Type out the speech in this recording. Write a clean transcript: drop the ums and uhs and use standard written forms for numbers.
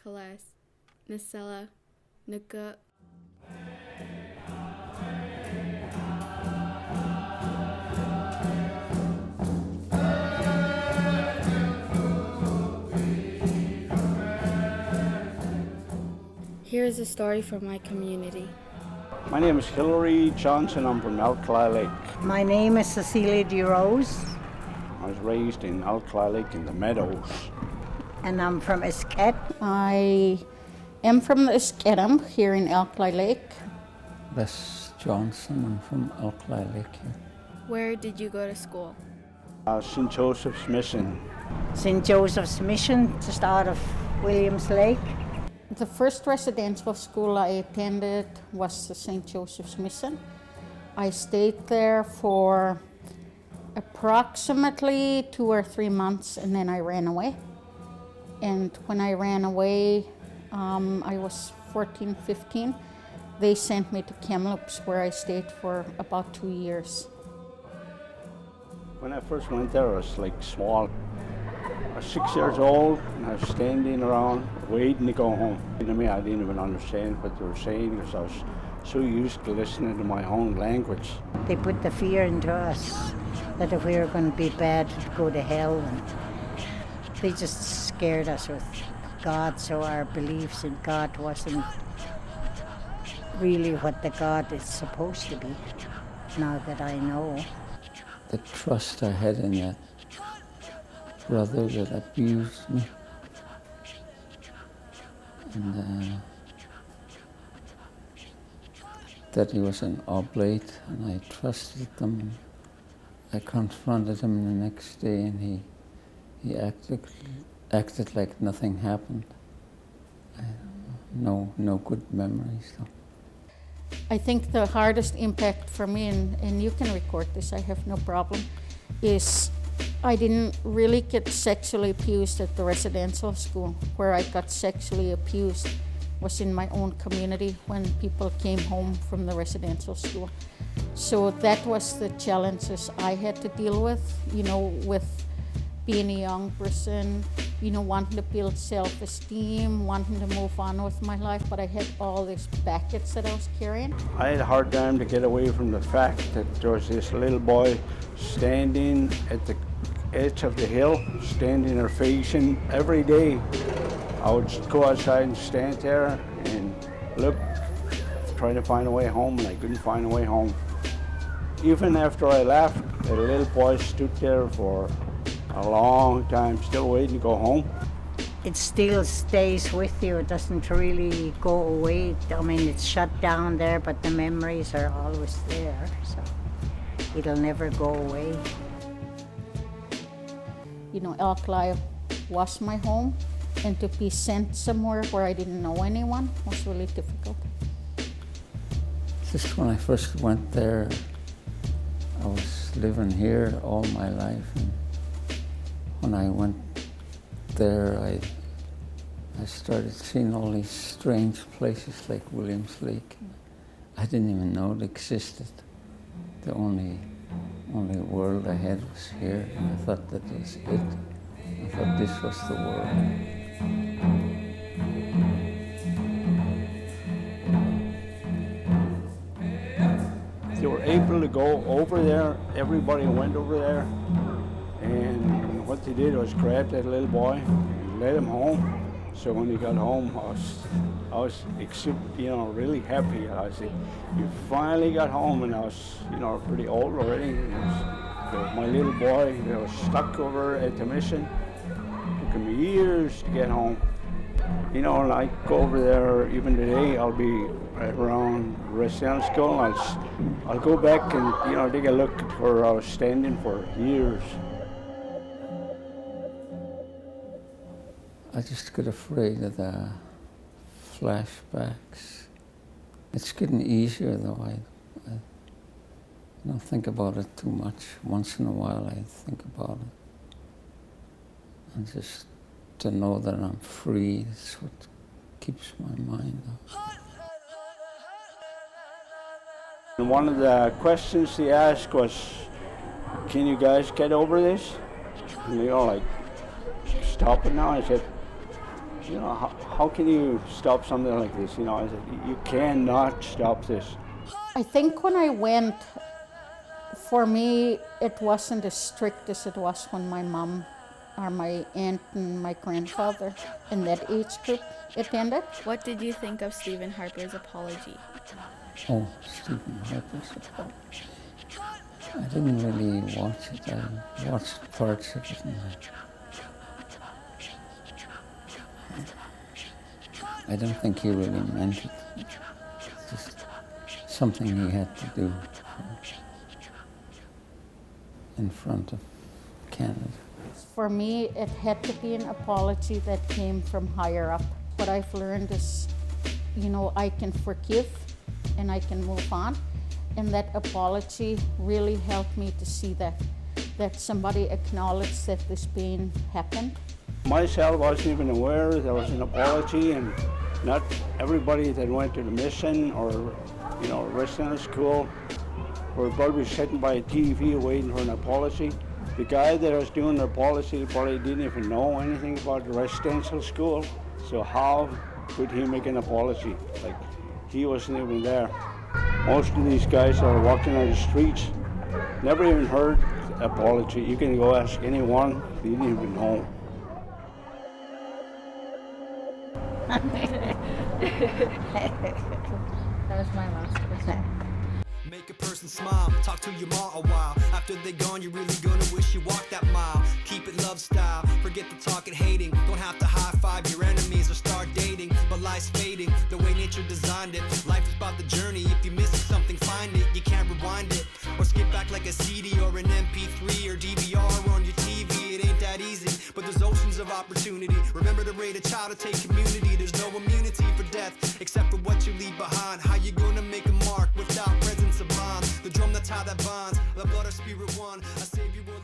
Kalas, Nasela, Nuka. Here is a story from my community. My name is Hilary Johnson. I'm from Alkali Lake. My name is Cecilia DeRose. I was raised in Alkali Lake in the Meadows. And I'm from Esquet. I am from Esquetum here in Alkali Lake. Sess Johnson, I'm from Alkali Lake here. Where did you go to school? St. Joseph's Mission. St. Joseph's Mission, just out of Williams Lake. The first residential school I attended was the St. Joseph's Mission. I stayed there for approximately 2 or 3 months and then I ran away. And when I ran away, I was 14, 15. They sent me to Kamloops where I stayed for about 2 years. When I first went there, I was like small. I was 6 years old and I was standing around waiting to go home. I didn't even understand what they were saying because I was so used to listening to my own language. They put the fear into us that if we were going to be bad, we'd go to hell. And they just scared us with God, so our beliefs in God wasn't really what the God is supposed to be, now that I know. The trust I had in that brother that abused me. And that he was an oblate, and I trusted them. I confronted him the next day, and he acted like nothing happened. No good memories, though. I think the hardest impact for me, and you can record this, I have no problem, is I didn't really get sexually abused at the residential school. Where I got sexually abused was in my own community when people came home from the residential school. So that was the challenges I had to deal with, with being a young person, wanting to build self-esteem, wanting to move on with my life, but I had all these baggage that I was carrying. I had a hard time to get away from the fact that there was this little boy standing at the edge of the hill, standing or facing every day. I would go outside and stand there and look, trying to find a way home, and I couldn't find a way home. Even after I left, the little boy stood there for a long time, still waiting to go home. It still stays with you. It doesn't really go away. I mean, it's shut down there, but the memories are always there, so it'll never go away. Alkali was my home, and to be sent somewhere where I didn't know anyone was really difficult. Just when I first went there, I was living here all my life, and when I went there, I started seeing all these strange places like Williams Lake. I didn't even know it existed. The only world I had was here, and I thought that was it. I thought this was the world. They were able to go over there. Everybody went over there, and what they did was grab that little boy and let him home. So when he got home, I was really happy. I said, "You finally got home," and I was, pretty old already. My little boy was stuck over at the mission. It took me years to get home. And I go over there even today. I'll be right around residential school. I'll go back and take a look at where I was standing for years. I just get afraid of the flashbacks. It's getting easier though. I don't think about it too much. Once in a while I think about it. And just to know that I'm free is what keeps my mind up. And one of the questions they asked was, "Can you guys get over this?" And they all stop it now. I said, you know, how can you stop something like this? You know, I said, you cannot stop this. I think when I went, for me, it wasn't as strict as it was when my mom or my aunt and my grandfather in that age group attended. What did you think of Stephen Harper's apology? Oh, Stephen Harper's apology. I didn't really watch it. I watched parts of it. And I don't think he really meant it. It's just something he had to do in front of Canada. For me, it had to be an apology that came from higher up. What I've learned is, you know, I can forgive and I can move on. And that apology really helped me to see that somebody acknowledged that this pain happened. Myself wasn't even aware there was an apology, and not everybody that went to the mission or, you know, residential school were probably sitting by a TV waiting for an apology. The guy that was doing the apology probably didn't even know anything about the residential school, so how could he make an apology? Like, he wasn't even there. Most of these guys that are walking on the streets never even heard apology. You can go ask anyone, they didn't even know. That was my last question. Make a person smile, talk to your mom a while. After they're gone, you're really gonna wish you walked that mile. Keep it love style, forget the talk and hating. Don't have to high five your enemies or start dating. But life's fading, the way nature designed it. Life is about the journey, if you miss something, find it. You can't rewind it, or skip back like a CD or an MP3 or DVR on your TV. It ain't that easy, but there's oceans of opportunity. Remember to raise a child to take community. There's no immunity for death, except for what you leave behind. How you gonna make a mark without presence of mind? The drum that's how that bonds, the blood or spirit one. A savior will